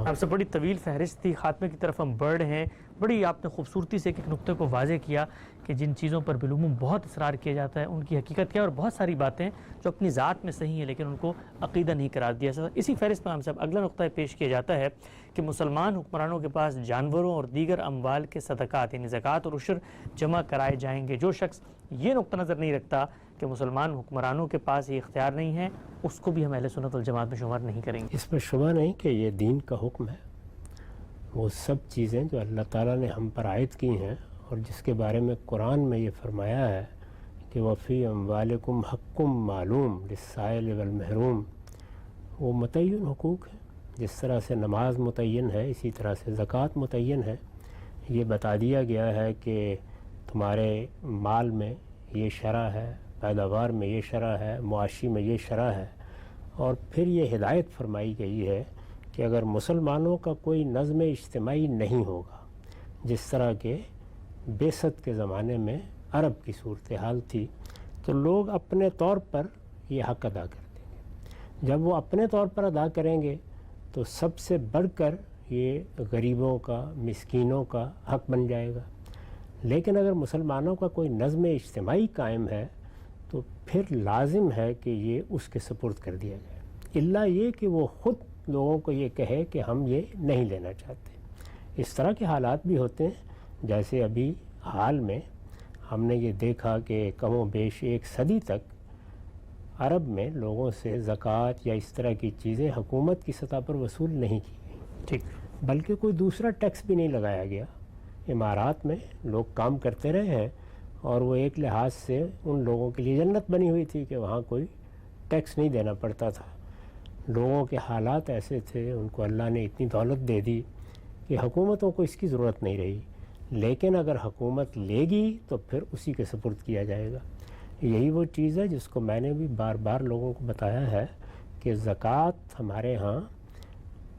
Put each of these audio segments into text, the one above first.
آپ سے بڑی طویل فہرست تھی، خاتمے کی طرف ہم بڑھ رہے ہیں. بڑی آپ نے خوبصورتی سے ایک نقطے کو واضح کیا کہ جن چیزوں پر بالعموم بہت اصرار کیا جاتا ہے ان کی حقیقت کیا ہے، اور بہت ساری باتیں جو اپنی ذات میں صحیح ہیں لیکن ان کو عقیدہ نہیں قرار دیا جاتا. اسی فہرست میں ہم سب اگلا نقطہ پیش کیا جاتا ہے کہ مسلمان حکمرانوں کے پاس جانوروں اور دیگر اموال کے صدقات یعنی زکوٰۃ اور عشر جمع کرائے جائیں گے. جو شخص یہ نقطہ نظر نہیں رکھتا کہ مسلمان حکمرانوں کے پاس یہ اختیار نہیں ہے، اس کو بھی ہم اہل سنت والجماعت میں شمار نہیں کریں گے. اس میں شبہ نہیں کہ یہ دین کا حکم ہے. وہ سب چیزیں جو اللہ تعالیٰ نے ہم پر عائد کی ہیں اور جس کے بارے میں قرآن میں یہ فرمایا ہے کہ وفی اموالکم حقم معلوم للسائل والمحروم، وہ متعین حقوق ہیں. جس طرح سے نماز متعین ہے اسی طرح سے زکوٰۃ متعین ہے. یہ بتا دیا گیا ہے کہ تمہارے مال میں یہ شرح ہے، پیداوار میں یہ شرح ہے، معاشی میں یہ شرح ہے. اور پھر یہ ہدایت فرمائی گئی ہے کہ اگر مسلمانوں کا کوئی نظم اجتماعی نہیں ہوگا، جس طرح کے بعثت کے زمانے میں عرب کی صورتحال تھی، تو لوگ اپنے طور پر یہ حق ادا کر دیں گے. جب وہ اپنے طور پر ادا کریں گے تو سب سے بڑھ کر یہ غریبوں کا، مسکینوں کا حق بن جائے گا. لیکن اگر مسلمانوں کا کوئی نظم اجتماعی قائم ہے تو پھر لازم ہے کہ یہ اس کے سپرد کر دیا جائے، الا یہ کہ وہ خود لوگوں کو یہ کہے کہ ہم یہ نہیں لینا چاہتے. اس طرح کے حالات بھی ہوتے ہیں. جیسے ابھی حال میں ہم نے یہ دیکھا کہ کم و بیش 1 صدی تک عرب میں لوگوں سے زکوٰۃ یا اس طرح کی چیزیں حکومت کی سطح پر وصول نہیں کی گئیں. ٹھیک. بلکہ کوئی دوسرا ٹیکس بھی نہیں لگایا گیا. امارات میں لوگ کام کرتے رہے ہیں اور وہ ایک لحاظ سے ان لوگوں کے لیے جنت بنی ہوئی تھی کہ وہاں کوئی ٹیکس نہیں دینا پڑتا تھا. لوگوں کے حالات ایسے تھے، ان کو اللہ نے اتنی دولت دے دی کہ حکومتوں کو اس کی ضرورت نہیں رہی. لیکن اگر حکومت لے گی تو پھر اسی کے سپرد کیا جائے گا. یہی وہ چیز ہے جس کو میں نے بھی بار بار لوگوں کو بتایا ہے کہ زکوٰۃ ہمارے ہاں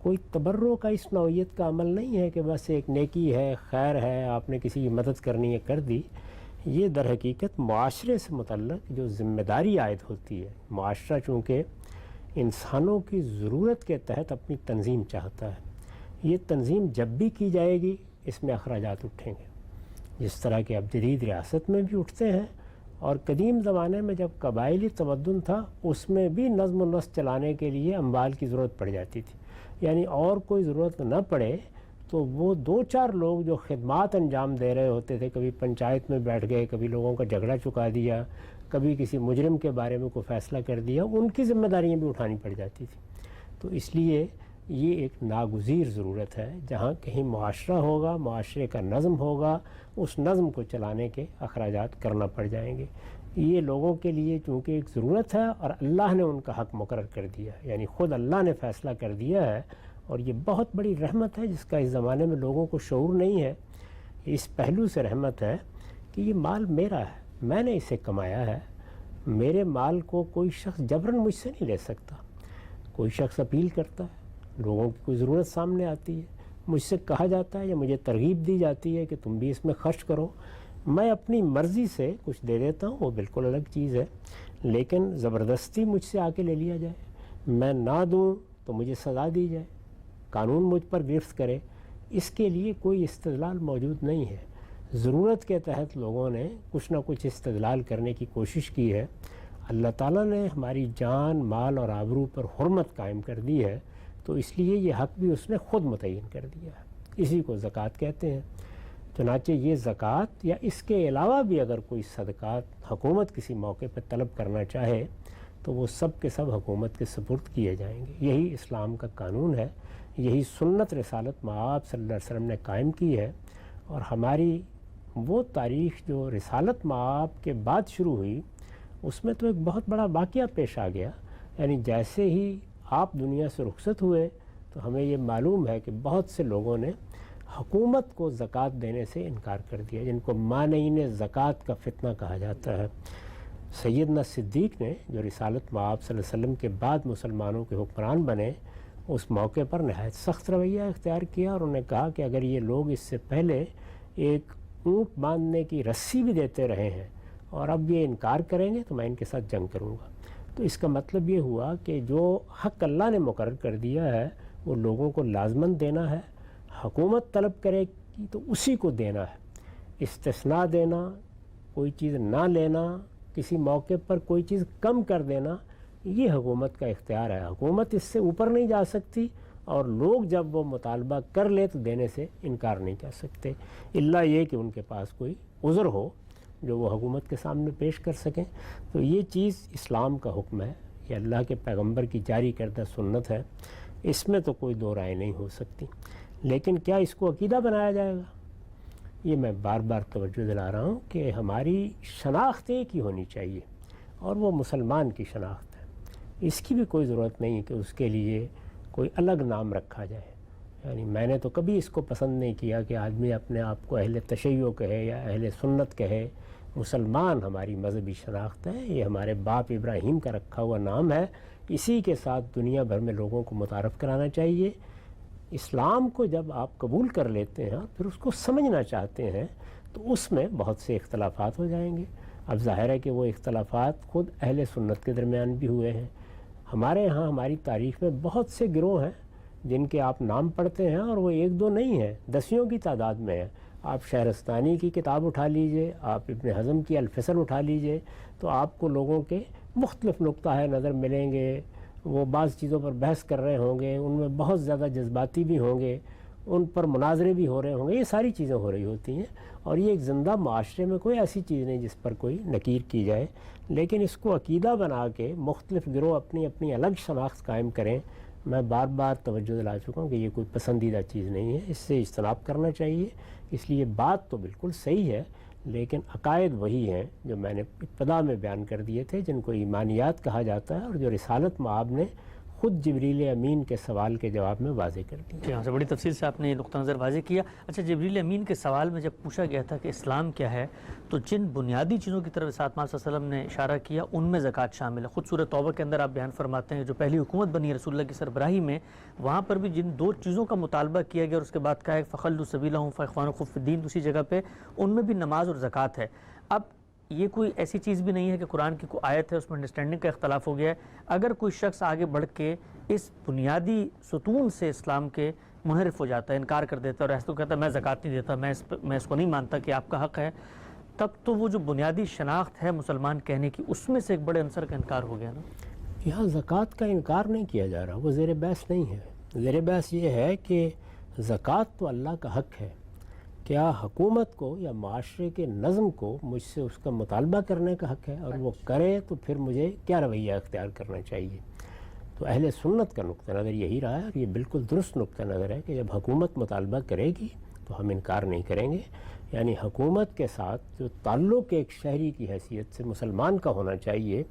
کوئی تبرع کا اس نوعیت کا عمل نہیں ہے کہ بس ایک نیکی ہے، خیر ہے، آپ نے کسی کی مدد کرنی ہے کر دی. یہ در حقیقت معاشرے سے متعلق جو ذمہ داری عائد ہوتی ہے. معاشرہ چونکہ انسانوں کی ضرورت کے تحت اپنی تنظیم چاہتا ہے، یہ تنظیم جب بھی کی جائے گی اس میں اخراجات اٹھیں گے، جس طرح کہ اب جدید ریاست میں بھی اٹھتے ہیں. اور قدیم زمانے میں جب قبائلی تمدن تھا اس میں بھی نظم و نسق چلانے کے لیے اموال کی ضرورت پڑ جاتی تھی. یعنی اور کوئی ضرورت نہ پڑے تو وہ 2-4 لوگ جو خدمات انجام دے رہے ہوتے تھے، کبھی پنچایت میں بیٹھ گئے، کبھی لوگوں کا جھگڑا چکا دیا، کبھی کسی مجرم کے بارے میں کوئی فیصلہ کر دیا، ان کی ذمہ داریاں بھی اٹھانی پڑ جاتی تھی. تو اس لیے یہ ایک ناگزیر ضرورت ہے. جہاں کہیں معاشرہ ہوگا، معاشرے کا نظم ہوگا، اس نظم کو چلانے کے اخراجات کرنا پڑ جائیں گے. یہ لوگوں کے لیے چونکہ ایک ضرورت ہے اور اللہ نے ان کا حق مقرر کر دیا ہے، یعنی خود اللہ نے فیصلہ کر دیا ہے. اور یہ بہت بڑی رحمت ہے جس کا اس زمانے میں لوگوں کو شعور نہیں ہے. اس پہلو سے رحمت ہے کہ یہ مال میرا ہے، میں نے اسے کمایا ہے. میرے مال کو کوئی شخص جبراً مجھ سے نہیں لے سکتا. کوئی شخص اپیل کرتا ہے، لوگوں کی کوئی ضرورت سامنے آتی ہے، مجھ سے کہا جاتا ہے یا مجھے ترغیب دی جاتی ہے کہ تم بھی اس میں خرچ کرو. میں اپنی مرضی سے کچھ دے دیتا ہوں، وہ بالکل الگ چیز ہے. لیکن زبردستی مجھ سے آ کے لے لیا جائے، میں نہ دوں تو مجھے سزا دی جائے، قانون مجھ پر گرفت کرے، اس کے لیے کوئی استدلال موجود نہیں ہے. ضرورت کے تحت لوگوں نے کچھ نہ کچھ استدلال کرنے کی کوشش کی ہے. اللہ تعالیٰ نے ہماری جان، مال اور آبرو پر حرمت قائم کر دی ہے، تو اس لیے یہ حق بھی اس نے خود متعین کر دیا ہے. اسی کو زکوٰۃ کہتے ہیں. چنانچہ یہ زکوٰۃ یا اس کے علاوہ بھی اگر کوئی صدقات حکومت کسی موقع پر طلب کرنا چاہے تو وہ سب کے سب حکومت کے سپرد کیے جائیں گے. یہی اسلام کا قانون ہے، یہی سنت رسالت مآب صلی اللہ علیہ وسلم نے قائم کی ہے. اور ہماری وہ تاریخ جو رسالت مآب کے بعد شروع ہوئی اس میں تو ایک بہت بڑا واقعہ پیش آ گیا. یعنی جیسے ہی آپ دنیا سے رخصت ہوئے تو ہمیں یہ معلوم ہے کہ بہت سے لوگوں نے حکومت کو زکوٰۃ دینے سے انکار کر دیا، جن کو مانعین زکوٰۃ کا فتنہ کہا جاتا ہے. سیدنا صدیق نے جو رسالت مآب صلی اللہ علیہ وسلم کے بعد مسلمانوں کے حکمران بنے، اس موقع پر نہایت سخت رویہ اختیار کیا اور انہوں نے کہا کہ اگر یہ لوگ اس سے پہلے ایک اونٹ باندھنے کی رسی بھی دیتے رہے ہیں اور اب یہ انکار کریں گے تو میں ان کے ساتھ جنگ کروں گا. تو اس کا مطلب یہ ہوا کہ جو حق اللہ نے مقرر کر دیا ہے وہ لوگوں کو لازماً دینا ہے. حکومت طلب کرے گی تو اسی کو دینا ہے. استثناء دینا، کوئی چیز نہ لینا، کسی موقع پر کوئی چیز کم کر دینا، یہ حکومت کا اختیار ہے. حکومت اس سے اوپر نہیں جا سکتی، اور لوگ جب وہ مطالبہ کر لے تو دینے سے انکار نہیں کر سکتے، الا یہ کہ ان کے پاس کوئی عذر ہو جو وہ حکومت کے سامنے پیش کر سکیں. تو یہ چیز اسلام کا حکم ہے، یہ اللہ کے پیغمبر کی جاری کردہ سنت ہے، اس میں تو کوئی دو رائے نہیں ہو سکتی. لیکن کیا اس کو عقیدہ بنایا جائے گا؟ یہ میں بار بار توجہ دلا رہا ہوں کہ ہماری شناخت ایک ہی ہونی چاہیے، اور وہ مسلمان کی شناخت ہے. اس کی بھی کوئی ضرورت نہیں کہ اس کے لیے کوئی الگ نام رکھا جائے. یعنی میں نے تو کبھی اس کو پسند نہیں کیا کہ آدمی اپنے آپ کو اہل تشیع کہے یا اہل سنت کہے. مسلمان ہماری مذہبی شناخت ہے، یہ ہمارے باپ ابراہیم کا رکھا ہوا نام ہے، اسی کے ساتھ دنیا بھر میں لوگوں کو متعارف کرانا چاہیے. اسلام کو جب آپ قبول کر لیتے ہیں اور پھر اس کو سمجھنا چاہتے ہیں تو اس میں بہت سے اختلافات ہو جائیں گے. اب ظاہر ہے کہ وہ اختلافات خود اہل سنت کے درمیان بھی ہوئے ہیں. ہمارے یہاں ہماری تاریخ میں بہت سے گروہ ہیں جن کے آپ نام پڑھتے ہیں اور وہ ایک دو نہیں ہیں، دسیوں کی تعداد میں ہیں. آپ شہرستانی کی کتاب اٹھا لیجئے، آپ ابن حزم کی الفصل اٹھا لیجئے، تو آپ کو لوگوں کے مختلف نقطہ نظر ملیں گے. وہ بعض چیزوں پر بحث کر رہے ہوں گے، ان میں بہت زیادہ جذباتی بھی ہوں گے، ان پر مناظرے بھی ہو رہے ہوں گے. یہ ساری چیزیں ہو رہی ہوتی ہیں، اور یہ ایک زندہ معاشرے میں کوئی ایسی چیز نہیں جس پر کوئی نکیر کی جائے. لیکن اس کو عقیدہ بنا کے مختلف گروہ اپنی اپنی الگ شناخت قائم کریں. میں بار بار توجہ دلا چکا ہوں کہ یہ کوئی پسندیدہ چیز نہیں ہے، اس سے اجتناب کرنا چاہیے. اس لیے بات تو بالکل صحیح ہے، لیکن عقائد وہی ہیں جو میں نے ابتدا میں بیان کر دیے تھے، جن کو ایمانیات کہا جاتا ہے، اور جو رسالت مآب نے خود جبریل امین کے سوال کے جواب میں واضح کر دیا. جی ہاں، سے بڑی تفصیل سے آپ نے یہ نقطہ نظر واضح کیا. اچھا، جبریل امین کے سوال میں جب پوچھا گیا تھا کہ اسلام کیا ہے، تو جن بنیادی چیزوں کی طرف ساتھ صلی اللہ علیہ وسلم نے اشارہ کیا ان میں زکوٰۃ شامل ہے. خود سورہ توبہ کے اندر آپ بیان فرماتے ہیں جو پہلی حکومت بنی رسول اللہ کی سربراہی میں، وہاں پر بھی جن دو چیزوں کا مطالبہ کیا گیا اور اس کے بعد کہا ہے فخلوا سبیلہم فاخوانکم فی الدین، دوسری جگہ پہ ان میں بھی نماز اور زکوٰۃ ہے. اب یہ کوئی ایسی چیز بھی نہیں ہے کہ قرآن کی کوئی آیت ہے اس میں انڈرسٹینڈنگ کا اختلاف ہو گیا ہے. اگر کوئی شخص آگے بڑھ کے اس بنیادی ستون سے اسلام کے منحرف ہو جاتا ہے، انکار کر دیتا ہے اور ایسا تو کہتا ہے میں زکوٰۃ نہیں دیتا، میں اس کو نہیں مانتا کہ آپ کا حق ہے، تب تو وہ جو بنیادی شناخت ہے مسلمان کہنے کی، اس میں سے ایک بڑے عنصر کا انکار ہو گیا نا. یہاں زکوٰۃ کا انکار نہیں کیا جا رہا، وہ زیر بحث نہیں ہے. زیر بحث یہ ہے کہ زکوٰۃ تو اللہ کا حق ہے. کیا حکومت کو یا معاشرے کے نظم کو مجھ سے اس کا مطالبہ کرنے کا حق ہے، اور وہ کرے تو پھر مجھے کیا رویہ اختیار کرنا چاہیے؟ تو اہل سنت کا نقطہ نظر یہی رہا ہے، اور یہ بالکل درست نقطہ نظر ہے کہ جب حکومت مطالبہ کرے گی تو ہم انکار نہیں کریں گے. یعنی حکومت کے ساتھ جو تعلق ایک شہری کی حیثیت سے مسلمان کا ہونا چاہیے،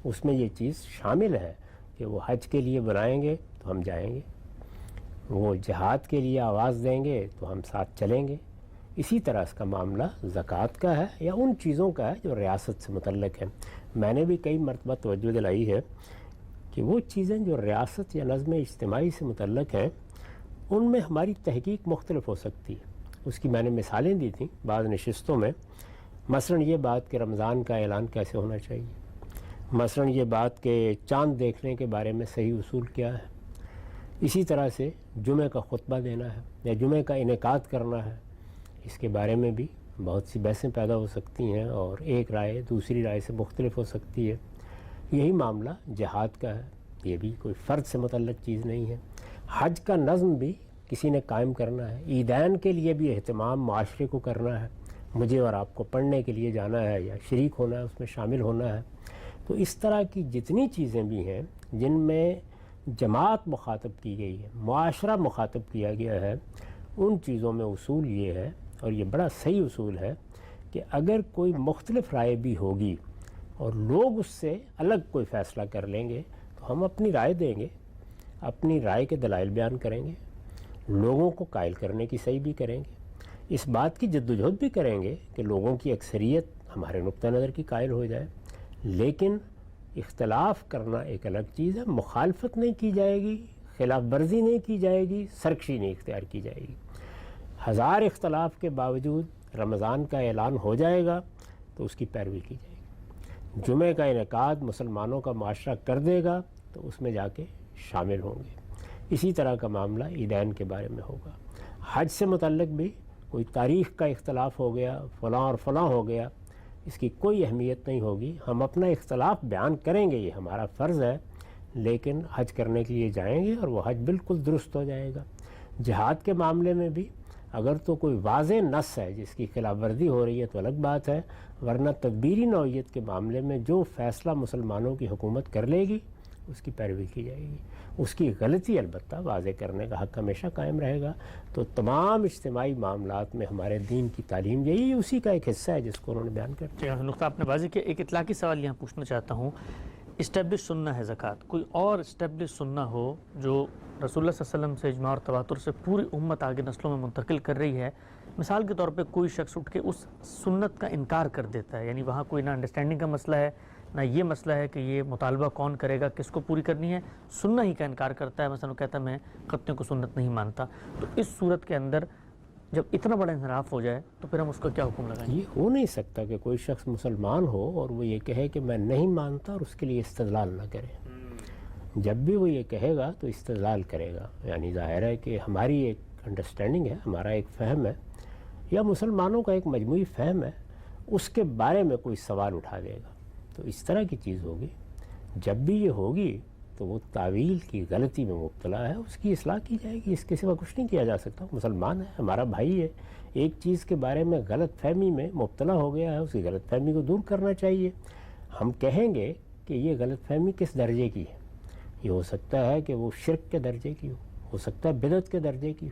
اس میں یہ چیز شامل ہے کہ وہ حج کے لیے بلائیں گے تو ہم جائیں گے، وہ جہاد کے لیے آواز دیں گے تو ہم ساتھ چلیں گے. اسی طرح اس کا معاملہ زکوٰۃ کا ہے یا ان چیزوں کا ہے جو ریاست سے متعلق ہے. میں نے بھی کئی مرتبہ توجہ دلائی ہے کہ وہ چیزیں جو ریاست یا نظم اجتماعی سے متعلق ہیں ان میں ہماری تحقیق مختلف ہو سکتی ہے. اس کی میں نے مثالیں دی تھیں بعض نشستوں میں. مثلاً یہ بات کہ رمضان کا اعلان کیسے ہونا چاہیے، مثلاً یہ بات کہ چاند دیکھنے کے بارے میں صحیح اصول کیا ہے. اسی طرح سے جمعہ کا خطبہ دینا ہے یا جمعہ کا انعقاد کرنا ہے، اس کے بارے میں بھی بہت سی بحثیں پیدا ہو سکتی ہیں، اور ایک رائے دوسری رائے سے مختلف ہو سکتی ہے. یہی معاملہ جہاد کا ہے، یہ بھی کوئی فرد سے متعلق چیز نہیں ہے. حج کا نظم بھی کسی نے قائم کرنا ہے. عیدین کے لیے بھی اہتمام معاشرے کو کرنا ہے، مجھے اور آپ کو پڑھنے کے لیے جانا ہے یا شریک ہونا ہے، اس میں شامل ہونا ہے. تو اس طرح کی جتنی چیزیں بھی ہیں جن میں جماعت مخاطب کی گئی ہے، معاشرہ مخاطب کیا گیا ہے، ان چیزوں میں اصول یہ ہے، اور یہ بڑا صحیح اصول ہے، کہ اگر کوئی مختلف رائے بھی ہوگی اور لوگ اس سے الگ کوئی فیصلہ کر لیں گے تو ہم اپنی رائے دیں گے، اپنی رائے کے دلائل بیان کریں گے، لوگوں کو قائل کرنے کی صحیح بھی کریں گے، اس بات کی جدوجہد بھی کریں گے کہ لوگوں کی اکثریت ہمارے نقطہ نظر کی قائل ہو جائے. لیکن اختلاف کرنا ایک الگ چیز ہے، مخالفت نہیں کی جائے گی، خلاف ورزی نہیں کی جائے گی، سرکشی نہیں اختیار کی جائے گی. ہزار اختلاف کے باوجود رمضان کا اعلان ہو جائے گا تو اس کی پیروی کی جائے گی. جمعہ کا انعقاد مسلمانوں کا معاشرہ کر دے گا تو اس میں جا کے شامل ہوں گے. اسی طرح کا معاملہ عیدین کے بارے میں ہوگا۔ حج سے متعلق بھی کوئی تاریخ کا اختلاف ہو گیا، فلاں اور فلاں ہو گیا، اس کی کوئی اہمیت نہیں ہوگی۔ ہم اپنا اختلاف بیان کریں گے، یہ ہمارا فرض ہے، لیکن حج کرنے کے لیے جائیں گے اور وہ حج بالکل درست ہو جائے گا۔ جہاد کے معاملے میں بھی اگر تو کوئی واضح نص ہے جس کی خلاف ورزی ہو رہی ہے تو الگ بات ہے، ورنہ تدبیری نوعیت کے معاملے میں جو فیصلہ مسلمانوں کی حکومت کر لے گی اس کی پیروی کی جائے گی۔ اس کی غلطی البتہ واضح کرنے کا حق ہمیشہ قائم رہے گا۔ تو تمام اجتماعی معاملات میں ہمارے دین کی تعلیم یہی اسی کا ایک حصہ ہے جس کو انہوں نے بیان کر دیا۔ نقطہ آپ نے واضح کیا۔ ایک اطلاقی سوال یہاں پوچھنا چاہتا ہوں، اسٹیبلش سننا ہے زکوٰۃ، کوئی اور اسٹیبلش سننا ہو جو رسول اللہ صلی اللہ علیہ وسلم سے اجماع اور تواتر سے پوری امت آگے نسلوں میں منتقل کر رہی ہے، مثال کے طور پہ کوئی شخص اٹھ کے اس سنت کا انکار کر دیتا ہے، یعنی وہاں کوئی نہ انڈرسٹینڈنگ کا مسئلہ ہے، نہ یہ مسئلہ ہے کہ یہ مطالبہ کون کرے گا، کس کو پوری کرنی ہے، سننا ہی کا انکار کرتا ہے، مثلا وہ کہتا ہے میں خطیوں کو سنت نہیں مانتا، تو اس صورت کے اندر جب اتنا بڑا انحراف ہو جائے تو پھر ہم اس کو کیا حکم لگائیں؟ یہ ہو نہیں سکتا کہ کوئی شخص مسلمان ہو اور وہ یہ کہے کہ میں نہیں مانتا اور اس کے لیے استدلال نہ کرے۔ جب بھی وہ یہ کہے گا تو استدلال کرے گا، یعنی ظاہر ہے کہ ہماری ایک انڈرسٹینڈنگ ہے، ہمارا ایک فہم ہے یا مسلمانوں کا ایک مجموعی فہم ہے، اس کے بارے میں کوئی سوال اٹھا دے گا، تو اس طرح کی چیز ہوگی۔ جب بھی یہ ہوگی تو وہ تعویل کی غلطی میں مبتلا ہے، اس کی اصلاح کی جائے گی، اس کے سوا کچھ نہیں کیا جا سکتا۔ مسلمان ہے، ہمارا بھائی ہے، ایک چیز کے بارے میں غلط فہمی میں مبتلا ہو گیا ہے، اس کی غلط فہمی کو دور کرنا چاہیے۔ ہم کہیں گے کہ یہ غلط فہمی کس درجے کی ہے، یہ ہو سکتا ہے کہ وہ شرک کے درجے کی ہو سکتا ہے بدعت کے درجے کی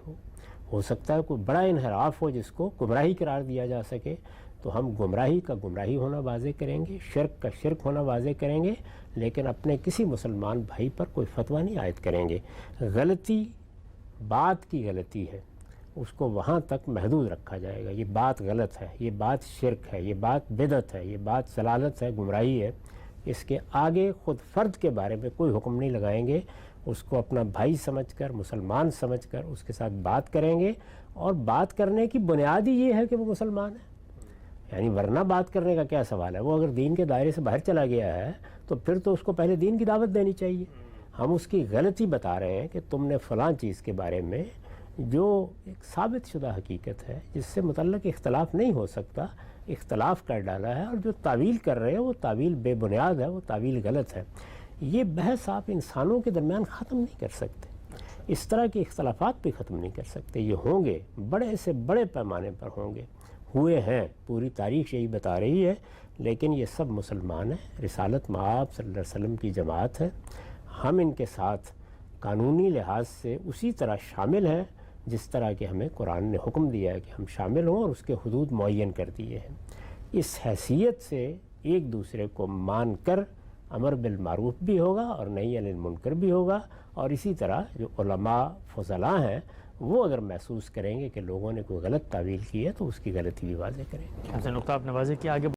ہو سکتا ہے کوئی بڑا انحراف ہو جس کو گمراہی قرار دیا جا سکے، تو ہم گمراہی کا گمراہی ہونا واضح کریں گے، شرک کا شرک ہونا واضح کریں گے، لیکن اپنے کسی مسلمان بھائی پر کوئی فتویٰ نہیں عائد کریں گے۔ غلطی بات کی غلطی ہے، اس کو وہاں تک محدود رکھا جائے گا، یہ بات غلط ہے، یہ بات شرک ہے، یہ بات بدعت ہے، یہ بات ضلالت ہے، گمراہی ہے، اس کے آگے خود فرد کے بارے میں کوئی حکم نہیں لگائیں گے، اس کو اپنا بھائی سمجھ کر، مسلمان سمجھ کر اس کے ساتھ بات کریں گے، اور بات کرنے کی بنیاد ہی یہ ہے کہ وہ مسلمان ہے، یعنی ورنہ بات کرنے کا کیا سوال ہے؟ وہ اگر دین کے دائرے سے باہر چلا گیا ہے تو پھر تو اس کو پہلے دین کی دعوت دینی چاہیے۔ ہم اس کی غلطی بتا رہے ہیں کہ تم نے فلاں چیز کے بارے میں جو ایک ثابت شدہ حقیقت ہے جس سے متعلق اختلاف نہیں ہو سکتا، اختلاف کر ڈالا ہے، اور جو تعویل کر رہے ہیں وہ تعویل بے بنیاد ہے، وہ تعویل غلط ہے۔ یہ بحث آپ انسانوں کے درمیان ختم نہیں کر سکتے، اس طرح کے اختلافات بھی ختم نہیں کر سکتے، یہ ہوں گے، بڑے سے بڑے پیمانے پر ہوں گے، ہوئے ہیں، پوری تاریخ یہی بتا رہی ہے، لیکن یہ سب مسلمان ہیں، رسالت مآب صلی اللہ علیہ وسلم کی جماعت ہے، ہم ان کے ساتھ قانونی لحاظ سے اسی طرح شامل ہیں جس طرح کہ ہمیں قرآن نے حکم دیا ہے کہ ہم شامل ہوں، اور اس کے حدود معین کر دیے ہیں۔ اس حیثیت سے ایک دوسرے کو مان کر امر بالمعروف بھی ہوگا اور نہی عن المنکر بھی ہوگا، اور اسی طرح جو علماء فضلاء ہیں وہ اگر محسوس کریں گے کہ لوگوں نے کوئی غلط تعویل کی ہے تو اس کی غلطی بھی واضح کریں گے۔ نقطہ آپ نے واضح کیا۔ آگے